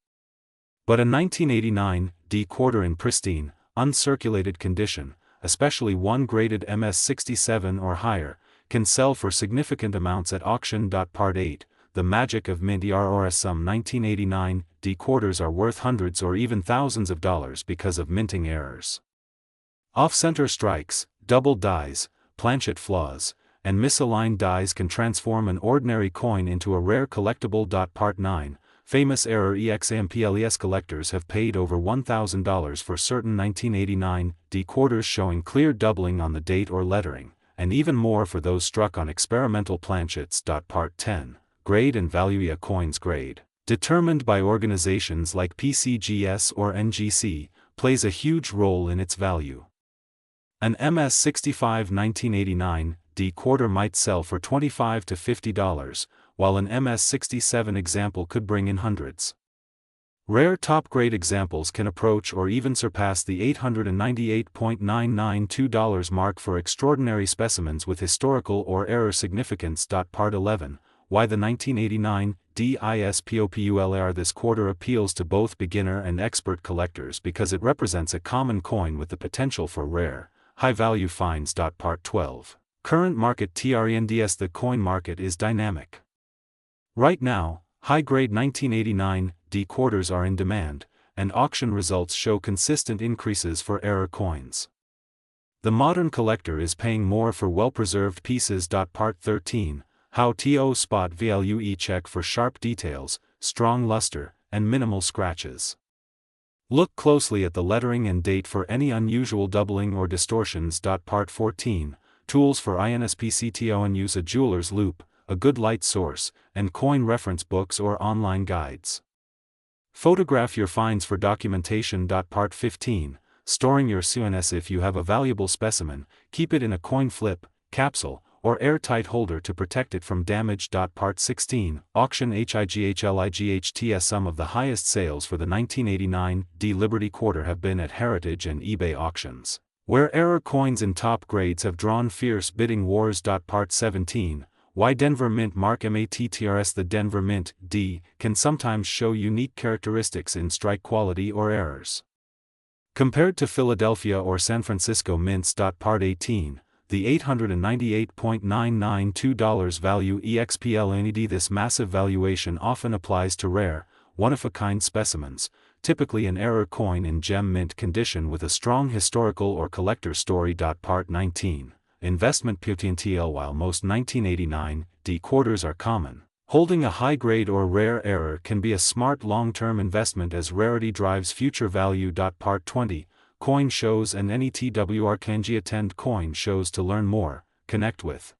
Speaker 1: But a 1989 D quarter in pristine, uncirculated condition, especially one graded MS67 or higher, can sell for significant amounts at auction. Part 8, The Magic of Mint EROS. Some 1989 D quarters are worth hundreds or even thousands of dollars because of minting errors. Off-center strikes, double dies, planchet flaws, and misaligned dies can transform an ordinary coin into a rare collectible. Part 9, Famous Error EXAMPLES. Collectors have paid over $1,000 for certain 1989 D quarters showing clear doubling on the date or lettering, and even more for those struck on experimental planchets. Part 10, Grade and Value. A coin's grade, determined by organizations like PCGS or NGC, plays a huge role in its value. An MS65 1989 D quarter might sell for $25 to $50, while an MS67 example could bring in hundreds. Rare top-grade examples can approach or even surpass the $898.992 mark for extraordinary specimens with historical or error significance. Part 11, Why the 1989 DISPOPULAR. This quarter appeals to both beginner and expert collectors because it represents a common coin with the potential for rare, high-value finds. Part 12, Current Market Trends. The coin market is dynamic. Right now, high-grade 1989 D quarters are in demand, and auction results show consistent increases for error coins. The modern collector is paying more for well-preserved pieces. Part 13, How to spot value. Check for sharp details, strong luster, and minimal scratches. Look closely at the lettering and date for any unusual doubling or distortions. Part 14, Tools for INSPCTO. And use a jeweler's loupe, a good light source, and coin reference books or online guides. Photograph your finds for documentation. Part 15, Storing your CNS. If you have a valuable specimen, keep it in a coin flip, capsule, or airtight holder to protect it from damage. Part 16, Auction HIGHLIGHTS. Some of the highest sales for the 1989 D Liberty quarter have been at Heritage and eBay auctions, where error coins in top grades have drawn fierce bidding wars. Part 17, Why Denver Mint mark MATTRS. The Denver Mint D can sometimes show unique characteristics in strike quality or errors. Compared to Philadelphia or San Francisco mints. Part 18, The $898.992 value EXPLNED. This massive valuation often applies to rare, one-of-a-kind specimens, typically an error coin in gem mint condition with a strong historical or collector story. Part 19, Investment potential. While most 1989 D quarters are common, holding a high-grade or rare error can be a smart long-term investment as rarity drives future value. Part 20, coin shows and NETWR. Kanji. Attend coin shows to learn more, connect with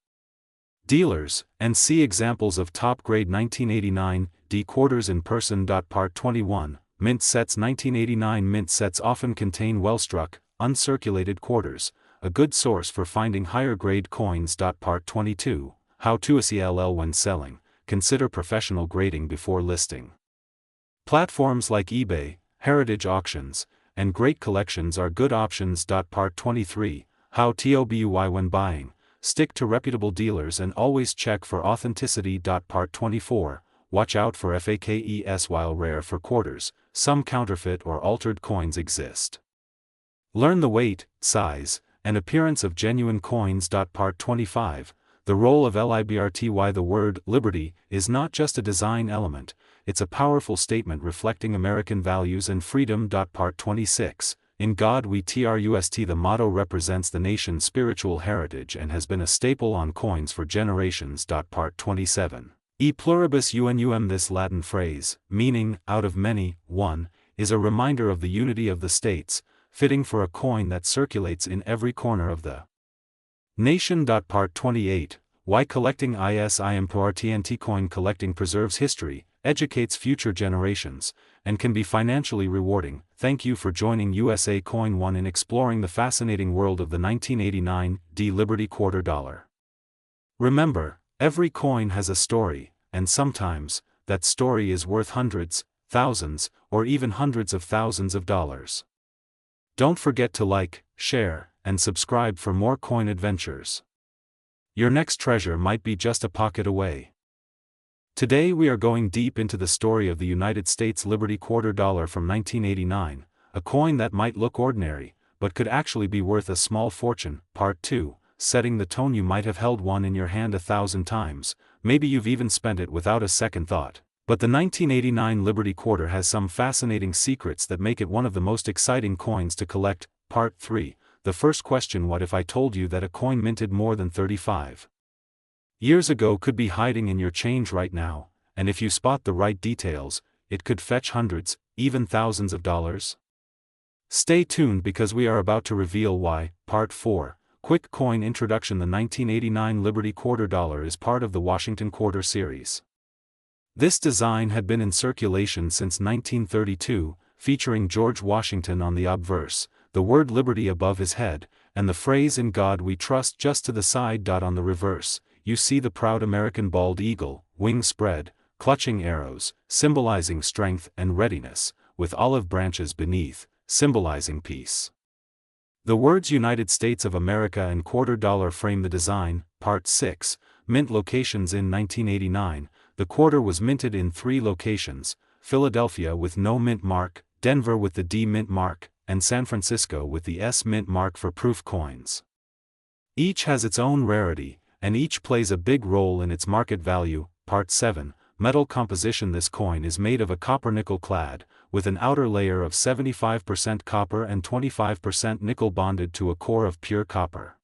Speaker 1: dealers, and see examples of top-grade 1989 D quarters in person. Part 21, Mint sets. 1989 mint sets often contain well-struck, uncirculated quarters, a good source for finding higher-grade coins. Part 22, How to sell when selling, consider professional grading before listing. Platforms like eBay, heritage auctions, and great collections are good options. Part 23, How to buy when buying, stick to reputable dealers and always check for authenticity. Part 24, Watch out for fakes. While rare for quarters, some counterfeit or altered coins exist. Learn the weight, size, and appearance of genuine coins. Part 25, The role of liberty. The word liberty is not just a design element, it's a powerful statement reflecting American values and freedom. Part 26, In God We Trust. The motto represents the nation's spiritual heritage and has been a staple on coins for generations. Part 27, E pluribus unum. This Latin phrase, meaning, out of many, one, is a reminder of the unity of the states, fitting for a coin that circulates in every corner of the nation. Part 28, Why collecting is important. Coin collecting preserves history, educates future generations, and can be financially rewarding. Thank you for joining USA Coin 1 in exploring the fascinating world of the 1989 D Liberty quarter dollar. Remember, every coin has a story, and sometimes, that story is worth hundreds, thousands, or even hundreds of thousands of dollars. Don't forget to like, share, and subscribe for more coin adventures. Your next treasure might be just a pocket away. Today we are going deep into the story of the United States Liberty quarter dollar from 1989, a coin that might look ordinary, but could actually be worth a small fortune. Part 2, Setting the tone. You might have held one in your hand 1,000 times, maybe you've even spent it without a second thought. But the 1989 Liberty quarter has some fascinating secrets that make it one of the most exciting coins to collect. Part 3, The first question: what if I told you that a coin minted more than 35 years ago could be hiding in your change right now, and if you spot the right details, it could fetch hundreds, even thousands of dollars? Stay tuned because we are about to reveal why. Part 4, Quick Coin Introduction. The 1989 Liberty quarter dollar is part of the Washington Quarter series. This design had been in circulation since 1932, featuring George Washington on the obverse, the word liberty above his head, and the phrase "In God We Trust" just to the side. On the reverse, you see the proud American bald eagle, wings spread, clutching arrows, symbolizing strength and readiness, with olive branches beneath, symbolizing peace. The words United States of America and quarter dollar frame the design. Part 6, Mint locations. In 1989, the quarter was minted in 3 locations: Philadelphia with no mint mark, Denver with the D mint mark, and San Francisco with the S mint mark for proof coins. Each has its own rarity, and each plays a big role in its market value. Part 7, Metal composition. This coin is made of a copper-nickel clad, with an outer layer of 75% copper and 25% nickel bonded to a core of pure copper.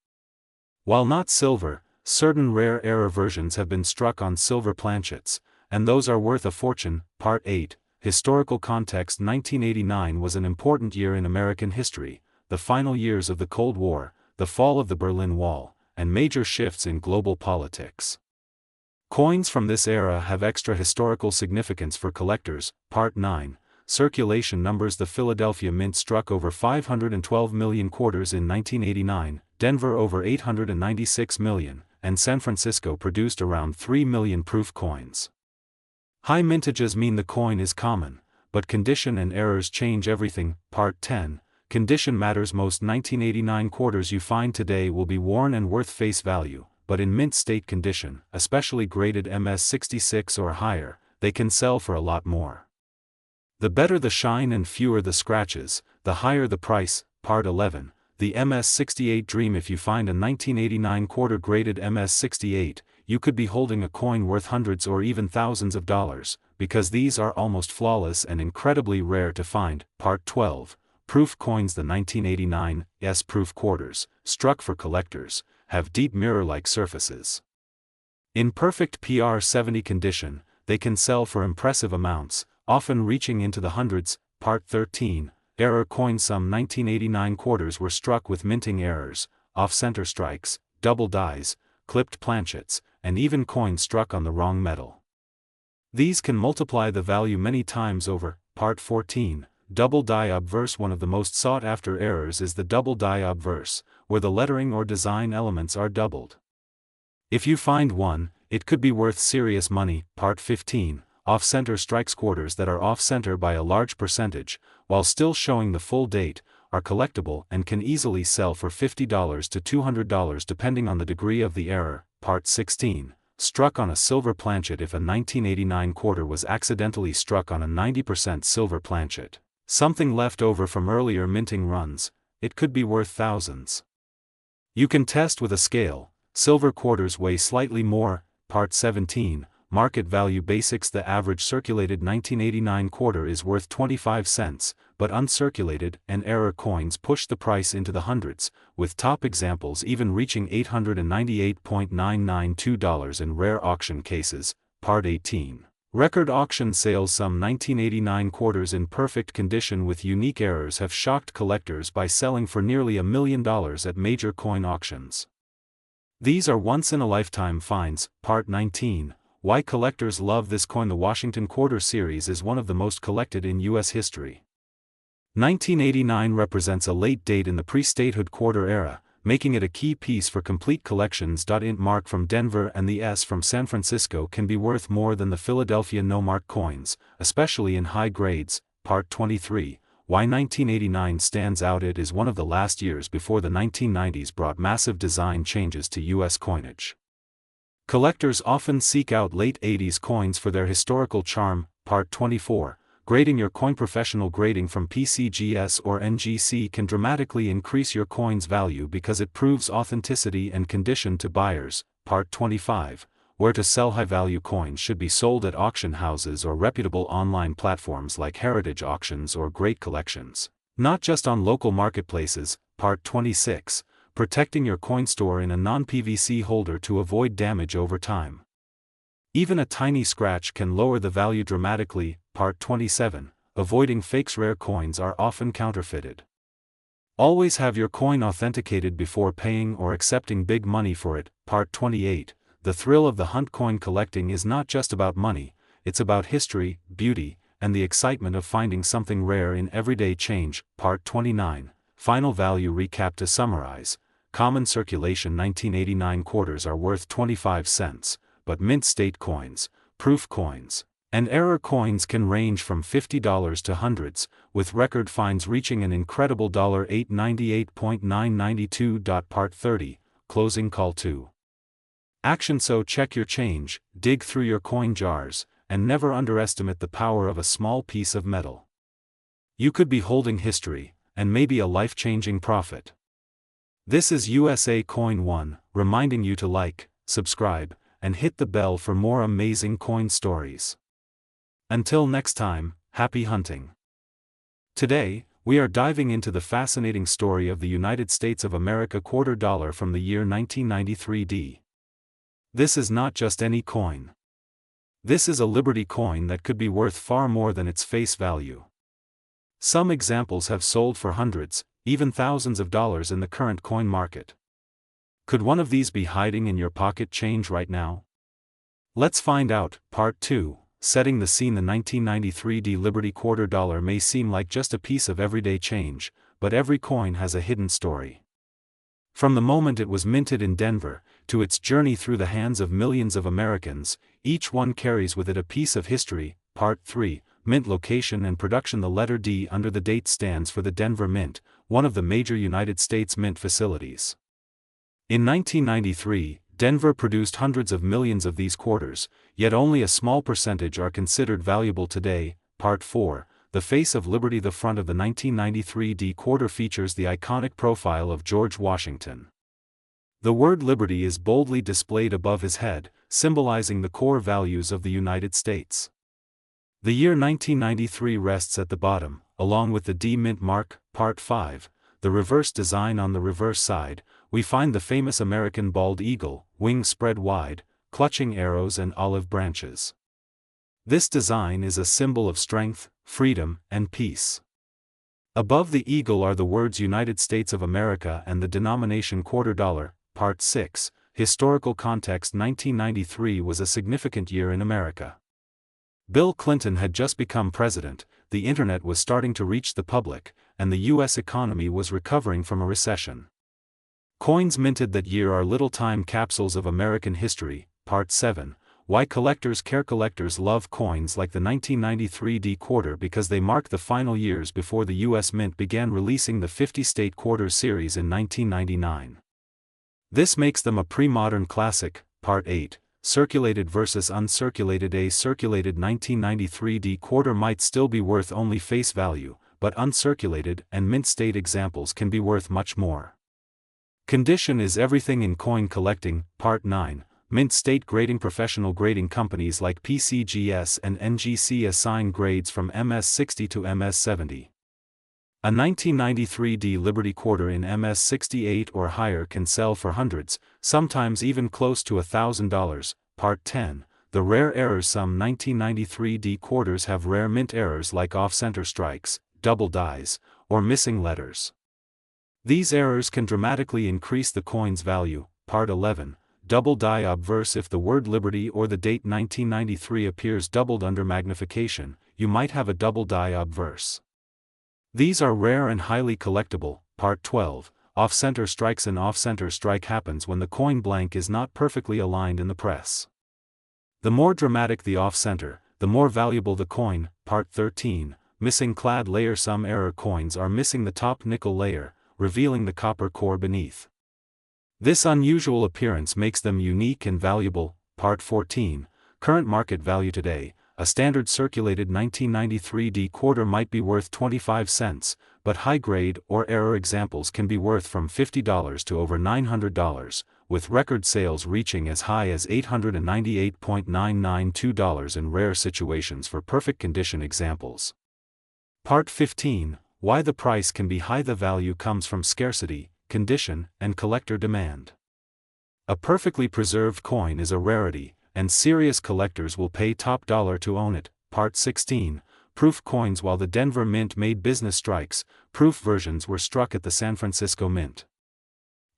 Speaker 1: While not silver, certain rare error versions have been struck on silver planchets, and those are worth a fortune. Part 8, Historical context. 1989 was an important year in American history, the final years of the Cold War, the fall of the Berlin Wall, and major shifts in global politics. Coins from this era have extra historical significance for collectors. Part 9, Circulation numbers. The Philadelphia Mint struck over 512 million quarters in 1989, Denver over 896 million, and San Francisco produced around 3 million proof coins. High mintages mean the coin is common, but condition and errors change everything. Part 10, Condition matters. Most 1989 quarters you find today will be worn and worth face value, but in mint state condition, especially graded MS66 or higher, they can sell for a lot more. The better the shine and fewer the scratches, the higher the price. Part 11, The MS68 Dream. If you find a 1989 quarter graded MS68, you could be holding a coin worth hundreds or even thousands of dollars, because these are almost flawless and incredibly rare to find. Part 12, Proof coins. The 1989 S proof quarters, struck for collectors, have deep mirror-like surfaces. In perfect PR70 condition, they can sell for impressive amounts, often reaching into the hundreds. Part 13, error coin. Some 1989 quarters were struck with minting errors, off-center strikes, double dies, clipped planchets, and even coins struck on the wrong metal. These can multiply the value many times over. Part 14, Double die obverse. One of the most sought-after errors is the double die obverse, where the lettering or design elements are doubled. If you find one, it could be worth serious money. Part 15, Off-center strikes. Quarters that are off-center by a large percentage, while still showing the full date, are collectible and can easily sell for $50 to $200 depending on the degree of the error. Part 16, Struck on a silver planchet. If a 1989 quarter was accidentally struck on a 90% silver planchet, something left over from earlier minting runs, it could be worth thousands. You can test with a scale. Silver quarters weigh slightly more. Part 17, Market value basics. The average circulated 1989 quarter is worth 25 cents, but uncirculated and error coins push the price into the hundreds, with top examples even reaching $898.992 in rare auction cases. Part 18, Record auction sales. Some 1989 quarters in perfect condition with unique errors have shocked collectors by selling for nearly $1 million at major coin auctions. These are once-in-a-lifetime finds. Part 19, Why collectors love this coin. The Washington Quarter series is one of the most collected in U.S. history. 1989 represents a late date in the pre-statehood quarter era, making it a key piece for complete collections. Int mark from Denver and the S from San Francisco can be worth more than the Philadelphia no-mark coins, especially in high grades. Part 23, Why 1989 stands out. It is one of the last years before the 1990s brought massive design changes to U.S. coinage. Collectors often seek out late 80s coins for their historical charm. Part 24, Grading your coin. Professional grading from PCGS or NGC can dramatically increase your coin's value because it proves authenticity and condition to buyers. Part 25, Where to sell. High-value coins should be sold at auction houses or reputable online platforms like Heritage Auctions or Great Collections, not just on local marketplaces. Part 26, Protecting your coin. Store in a non-PVC holder to avoid damage over time. Even a tiny scratch can lower the value dramatically. Part 27, Avoiding fakes. Rare coins are often counterfeited. Always have your coin authenticated before paying or accepting big money for it. Part 28, The thrill of the hunt. Coin collecting is not just about money, it's about history, beauty, and the excitement of finding something rare in everyday change. Part 29, Final value recap. To summarize, common circulation 1989 quarters are worth 25 cents, but mint state coins, proof coins, and error coins can range from $50 to hundreds, with record finds reaching an incredible $898.992. Part 30, Closing call to action. So check your change, dig through your coin jars, and never underestimate the power of a small piece of metal. You could be holding history, and maybe a life-changing profit. This is USA Coin 1, reminding you to like, subscribe, and hit the bell for more amazing coin stories. Until next time, happy hunting. Today, we are diving into the fascinating story of the United States of America quarter dollar from the year 1993. This is not just any coin. This is a Liberty coin that could be worth far more than its face value. Some examples have sold for hundreds, even thousands of dollars in the current coin market. Could one of these be hiding in your pocket change right now? Let's find out. Part 2, Setting the scene. The 1993 Liberty quarter dollar may seem like just a piece of everyday change, but every coin has a hidden story. From the moment it was minted in Denver, to its journey through the hands of millions of Americans, each one carries with it a piece of history. Part 3, Mint location and production. The letter D under the date stands for the Denver Mint, one of the major United States mint facilities. In 1993, Denver produced hundreds of millions of these quarters, yet only a small percentage are considered valuable today. Part 4, The Face of Liberty. The front of the 1993 quarter features the iconic profile of George Washington. The word Liberty is boldly displayed above his head, symbolizing the core values of the United States. The year 1993 rests at the bottom, along with the D mint mark. Part 5, The reverse design. On the reverse side, we find the famous American bald eagle, wings spread wide, clutching arrows and olive branches. This design is a symbol of strength, freedom, and peace. Above the eagle are the words United States of America and the denomination quarter dollar. Part 6, Historical Context. 1993 was a significant year in America. Bill Clinton had just become president, the internet was starting to reach the public, and the U.S. economy was recovering from a recession. Coins minted that year are little time capsules of American history. Part 7, Why collectors care. Collectors love coins like the 1993 D quarter because they mark the final years before the U.S. Mint began releasing the 50-state quarters series in 1999. This makes them a pre-modern classic. Part 8, Circulated versus uncirculated. A circulated 1993 D quarter might still be worth only face value, but uncirculated and mint state examples can be worth much more. Condition is everything in coin collecting. Part 9, Mint state grading. Professional grading companies like PCGS and NGC assign grades from MS60 to MS70. A 1993 D Liberty quarter in MS68 or higher can sell for hundreds, sometimes even close to $1,000. Part 10, The rare errors. Some 1993 D quarters have rare mint errors like off-center strikes, double dies, or missing letters. These errors can dramatically increase the coin's value. Part 11, Double die obverse. If the word Liberty or the date 1993 appears doubled under magnification, you might have a double die obverse. These are rare and highly collectible. Part 12, Off-center strikes. An off-center strike happens when the coin blank is not perfectly aligned in the press. The more dramatic the off-center, the more valuable the coin. Part 13, Missing clad layer. Some error coins are missing the top nickel layer, revealing the copper core beneath. This unusual appearance makes them unique and valuable. Part 14, Current market value. Today, a standard circulated 1993 D quarter might be worth 25 cents, but high-grade or error examples can be worth from $50 to over $900, with record sales reaching as high as $898.992 in rare situations for perfect condition examples. Part 15, Why the price can be high. The value comes from scarcity, condition, and collector demand. A perfectly preserved coin is a rarity, and serious collectors will pay top dollar to own it. Part 16, Proof coins. While the Denver Mint made business strikes, proof versions were struck at the San Francisco Mint.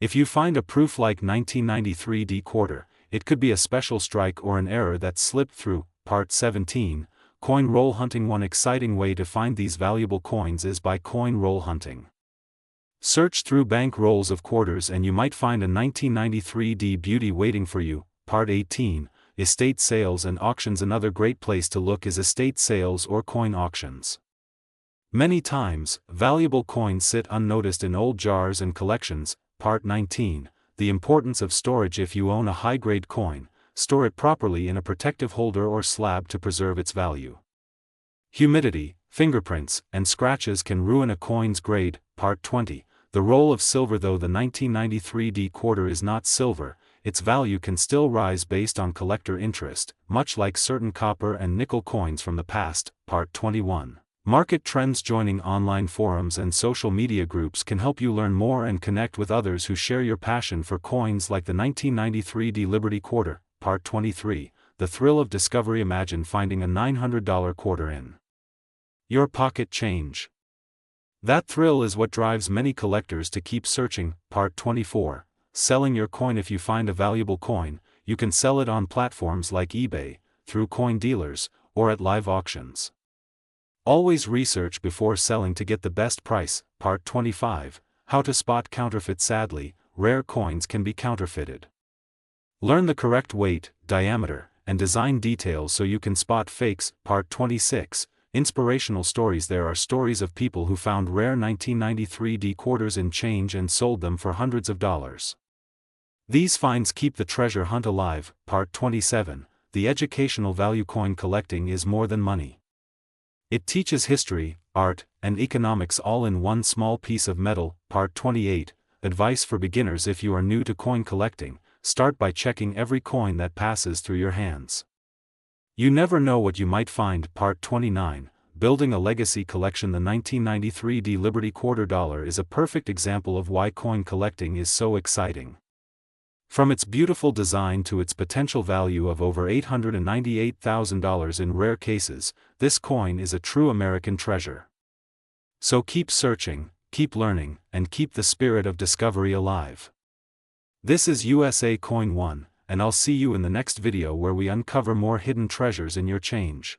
Speaker 1: If you find a proof like 1993 D quarter, it could be a special strike or an error that slipped through. Part 17, Coin roll hunting. One exciting way to find these valuable coins is by coin roll hunting. Search through bank rolls of quarters and you might find a 1993 D beauty waiting for you. Part 18, Estate sales and auctions. Another great place to look is estate sales or coin auctions. Many times, valuable coins sit unnoticed in old jars and collections. Part 19, The importance of storage. If you own a high-grade coin, store it properly in a protective holder or slab to preserve its value. Humidity, fingerprints, and scratches can ruin a coin's grade. Part 20, The role of silver. Though the 1993 D quarter is not silver, its value can still rise based on collector interest, much like certain copper and nickel coins from the past. Part 21, Market trends. Joining online forums and social media groups can help you learn more and connect with others who share your passion for coins like the 1993 D Liberty quarter. Part 23, The thrill of discovery. Imagine finding a $900 quarter in your pocket change. That thrill is what drives many collectors to keep searching. Part 24, Selling your coin. If you find a valuable coin, you can sell it on platforms like eBay, through coin dealers, or at live auctions. Always research before selling to get the best price. Part 25, How to spot counterfeit. Sadly, rare coins can be counterfeited. Learn the correct weight, diameter, and design details so you can spot fakes. Part 26, Inspirational stories. There are stories of people who found rare 1993 D quarters in change and sold them for hundreds of dollars. These finds keep the treasure hunt alive. Part 27, The educational value. Coin collecting is more than money. It teaches history, art, and economics all in one small piece of metal. Part 28, Advice for beginners. If you are new to coin collecting, start by checking every coin that passes through your hands. You never know what you might find. Part 29, Building a legacy collection. The 1993 D Liberty quarter dollar is a perfect example of why coin collecting is so exciting. From its beautiful design to its potential value of over $898,000 in rare cases, this coin is a true American treasure. So keep searching, keep learning, and keep the spirit of discovery alive. This is USA Coin 1, and I'll see you in the next video where we uncover more hidden treasures in your change.